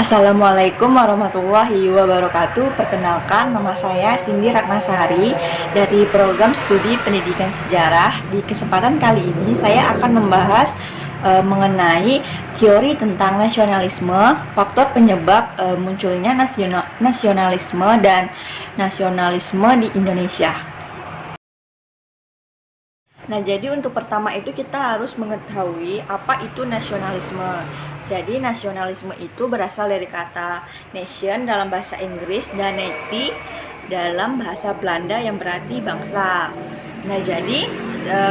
Assalamualaikum warahmatullahi wabarakatuh. Perkenalkan, nama saya Cindy Ratnasari dari program studi pendidikan sejarah. Di kesempatan kali ini saya akan membahas mengenai teori tentang nasionalisme, faktor penyebab munculnya nasionalisme dan nasionalisme di Indonesia. Nah, jadi untuk pertama itu kita harus mengetahui apa itu nasionalisme. Jadi nasionalisme itu berasal dari kata nation dalam bahasa Inggris dan nati dalam bahasa Belanda yang berarti bangsa. Nah, jadi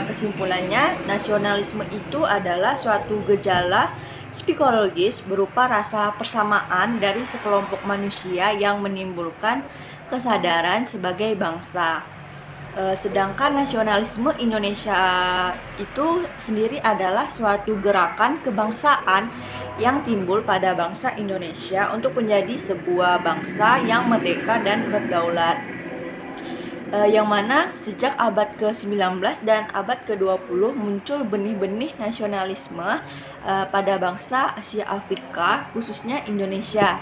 kesimpulannya nasionalisme itu adalah suatu gejala psikologis berupa rasa persamaan dari sekelompok manusia yang menimbulkan kesadaran sebagai bangsa. Sedangkan nasionalisme Indonesia itu sendiri adalah suatu gerakan kebangsaan yang timbul pada bangsa Indonesia untuk menjadi sebuah bangsa yang merdeka dan berdaulat. Yang mana sejak abad ke-19 dan abad ke-20 muncul benih-benih nasionalisme pada bangsa Asia Afrika, khususnya Indonesia.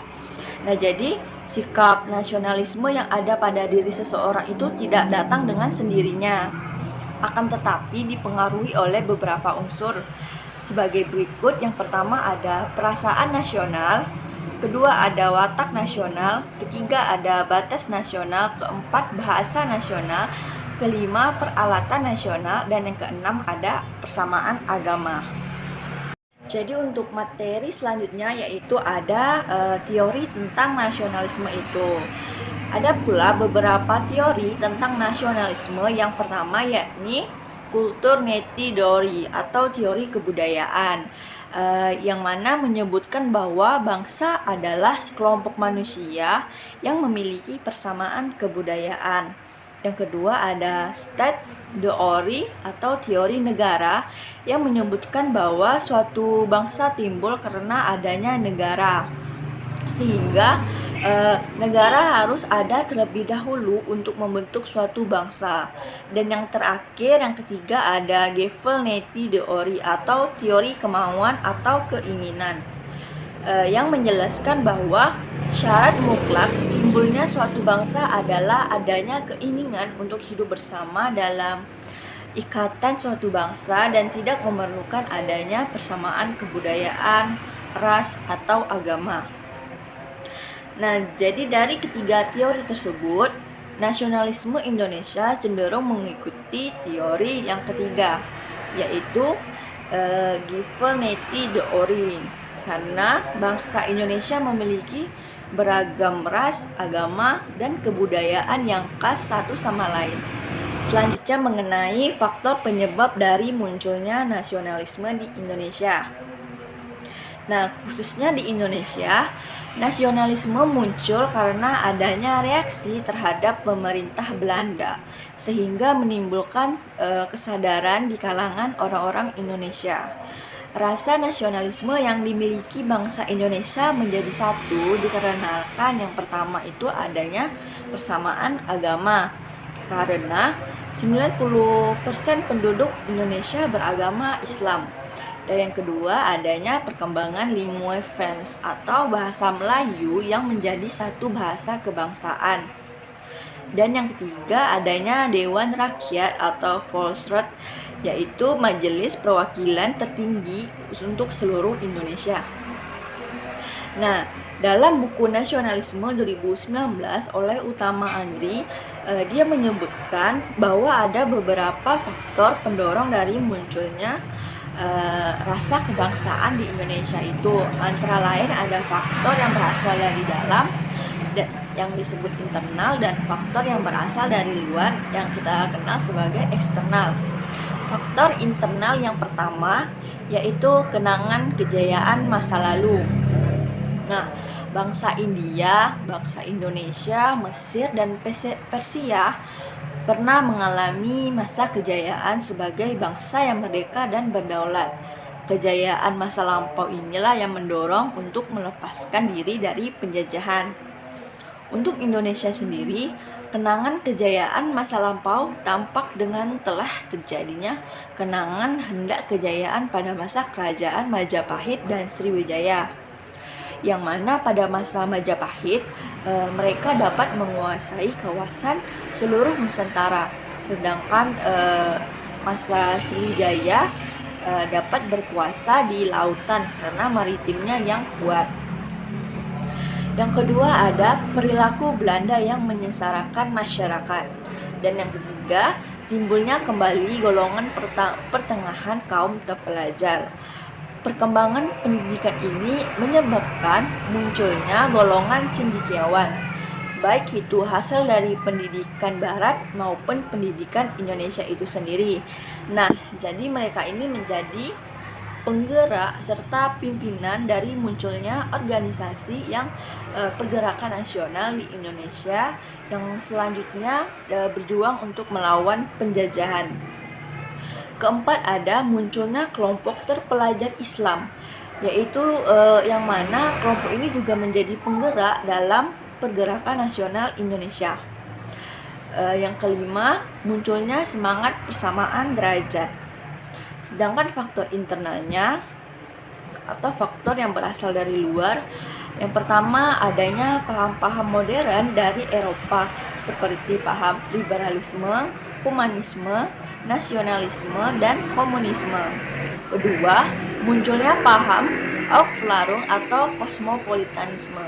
Nah, jadi sikap nasionalisme yang ada pada diri seseorang itu tidak datang dengan sendirinya, akan tetapi dipengaruhi oleh beberapa unsur sebagai berikut. Yang pertama ada perasaan nasional, kedua ada watak nasional, ketiga ada batas nasional, keempat bahasa nasional, kelima peralatan nasional, dan yang keenam ada persamaan agama. Jadi untuk materi selanjutnya yaitu ada teori tentang nasionalisme itu. Ada pula beberapa teori tentang nasionalisme. Yang pertama yakni kultur neti dori atau teori kebudayaan, yang mana menyebutkan bahwa bangsa adalah sekelompok manusia yang memiliki persamaan kebudayaan. Yang kedua ada state theory atau teori negara, yang menyebutkan bahwa suatu bangsa timbul karena adanya negara, sehingga negara harus ada terlebih dahulu untuk membentuk suatu bangsa. Dan yang terakhir, yang ketiga ada Gevel-Neti theory atau teori kemauan atau keinginan, yang menjelaskan bahwa syarat mutlak timbulnya suatu bangsa adalah adanya keinginan untuk hidup bersama dalam ikatan suatu bangsa dan tidak memerlukan adanya persamaan kebudayaan, ras, atau agama. Nah, jadi dari ketiga teori tersebut, nasionalisme Indonesia cenderung mengikuti teori yang ketiga, yaitu Gevel-Neti theory, karena bangsa Indonesia memiliki beragam ras, agama, dan kebudayaan yang khas satu sama lain. Selanjutnya mengenai faktor penyebab dari munculnya nasionalisme di Indonesia. Nah, khususnya di Indonesia, nasionalisme muncul karena adanya reaksi terhadap pemerintah Belanda, sehingga menimbulkan kesadaran di kalangan orang-orang Indonesia. Rasa nasionalisme yang dimiliki bangsa Indonesia menjadi satu dikarenakan yang pertama itu adanya persamaan agama, karena 90% penduduk Indonesia beragama Islam. Dan yang kedua adanya perkembangan lingua franca atau bahasa Melayu yang menjadi satu bahasa kebangsaan. Dan yang ketiga adanya Dewan Rakyat atau Volksraad, yaitu majelis perwakilan tertinggi untuk seluruh Indonesia. Nah, dalam buku Nasionalisme 2019 oleh Utama Andri, dia menyebutkan bahwa ada beberapa faktor pendorong dari munculnya rasa kebangsaan di Indonesia itu. Antara lain ada faktor yang berasal dari dalam dan yang disebut internal, dan faktor yang berasal dari luar yang kita kenal sebagai eksternal. Faktor internal yang pertama yaitu kenangan kejayaan masa lalu. Nah, bangsa India, bangsa Indonesia, Mesir, dan Persia pernah mengalami masa kejayaan sebagai bangsa yang merdeka dan berdaulat. Kejayaan masa lampau inilah yang mendorong untuk melepaskan diri dari penjajahan. Untuk Indonesia sendiri, kenangan kejayaan masa lampau tampak dengan telah terjadinya kenangan hendak kejayaan pada masa kerajaan Majapahit dan Sriwijaya. yang mana pada masa Majapahit mereka dapat menguasai kawasan seluruh Nusantara, sedangkan masa Sriwijaya dapat berkuasa di lautan karena maritimnya yang kuat. Yang kedua ada perilaku Belanda yang menyengsarakan masyarakat. Dan yang ketiga, timbulnya kembali golongan pertengahan kaum terpelajar. Perkembangan pendidikan ini menyebabkan munculnya golongan cendekiawan, baik itu hasil dari pendidikan Barat maupun pendidikan Indonesia itu sendiri. Nah, jadi mereka ini menjadi penggerak serta pimpinan dari munculnya organisasi yang pergerakan nasional di Indonesia yang selanjutnya berjuang untuk melawan penjajahan. Keempat ada munculnya kelompok terpelajar Islam, yaitu yang mana kelompok ini juga menjadi penggerak dalam pergerakan nasional Indonesia. Yang kelima, munculnya semangat persamaan derajat. Sedangkan faktor internalnya atau faktor yang berasal dari luar, yang pertama adanya paham-paham modern dari Eropa seperti paham liberalisme, humanisme, nasionalisme, dan komunisme. Kedua, munculnya paham Aufklärung atau kosmopolitanisme.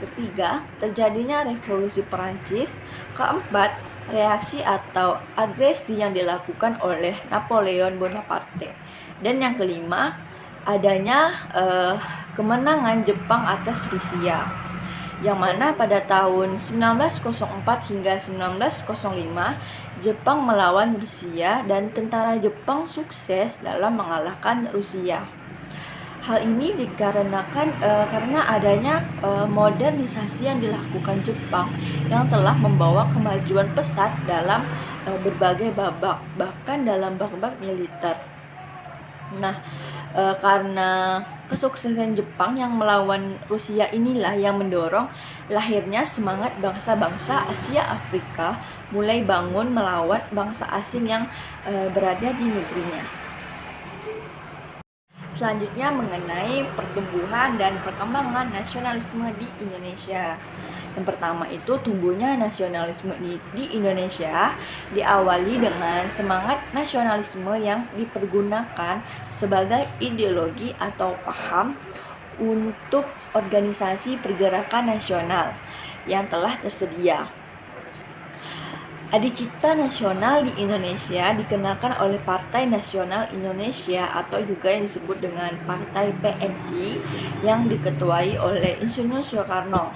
Ketiga, terjadinya revolusi Perancis. Keempat, reaksi atau agresi yang dilakukan oleh Napoleon Bonaparte. Dan yang kelima, adanya kemenangan Jepang atas Rusia, yang mana pada tahun 1904 hingga 1905 Jepang melawan Rusia dan tentara Jepang sukses dalam mengalahkan Rusia. Hal ini dikarenakan karena adanya modernisasi yang dilakukan Jepang yang telah membawa kemajuan pesat dalam berbagai babak, bahkan dalam babak militer. Nah, karena kesuksesan Jepang yang melawan Rusia inilah yang mendorong lahirnya semangat bangsa-bangsa Asia Afrika mulai bangun melawan bangsa asing yang berada di negerinya. Selanjutnya mengenai pertumbuhan dan perkembangan nasionalisme di Indonesia. Yang pertama itu tumbuhnya nasionalisme di Indonesia diawali dengan semangat nasionalisme yang dipergunakan sebagai ideologi atau paham untuk organisasi pergerakan nasional yang telah tersedia. Adicita nasional di Indonesia dikenakan oleh Partai Nasional Indonesia atau juga yang disebut dengan Partai PNI yang diketuai oleh Insinyur Soekarno.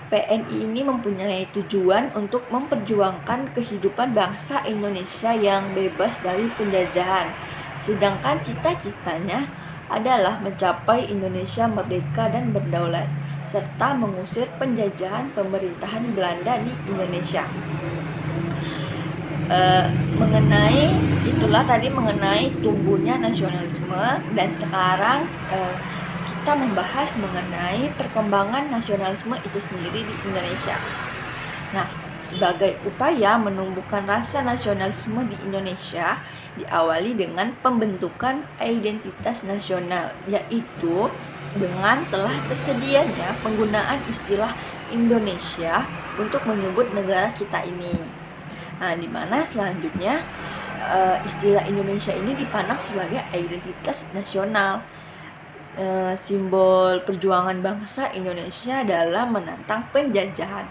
PNI ini mempunyai tujuan untuk memperjuangkan kehidupan bangsa Indonesia yang bebas dari penjajahan, sedangkan cita-citanya adalah mencapai Indonesia merdeka dan berdaulat, serta mengusir penjajahan pemerintahan Belanda di Indonesia. Mengenai tumbuhnya nasionalisme, dan sekarang kita membahas mengenai perkembangan nasionalisme itu sendiri di Indonesia. Nah, sebagai upaya menumbuhkan rasa nasionalisme di Indonesia diawali dengan pembentukan identitas nasional, yaitu dengan telah tersedianya penggunaan istilah Indonesia untuk menyebut negara kita ini. Nah, di mana selanjutnya istilah Indonesia ini dipandang sebagai identitas nasional, simbol perjuangan bangsa Indonesia dalam menantang penjajahan.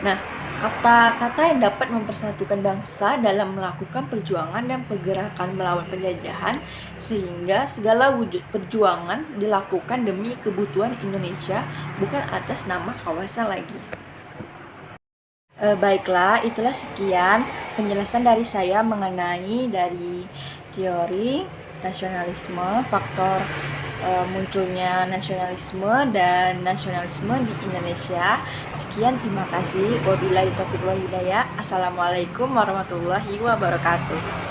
Nah, kata-kata yang dapat mempersatukan bangsa dalam melakukan perjuangan dan pergerakan melawan penjajahan, sehingga segala wujud perjuangan dilakukan demi kebutuhan Indonesia, bukan atas nama kawasan lagi. Baiklah, itulah sekian penjelasan dari saya mengenai dari teori nasionalisme, faktor munculnya nasionalisme dan nasionalisme di Indonesia. Sekian, terima kasih. Wabillahi taufiq wal hidayah. Assalamualaikum warahmatullahi wabarakatuh.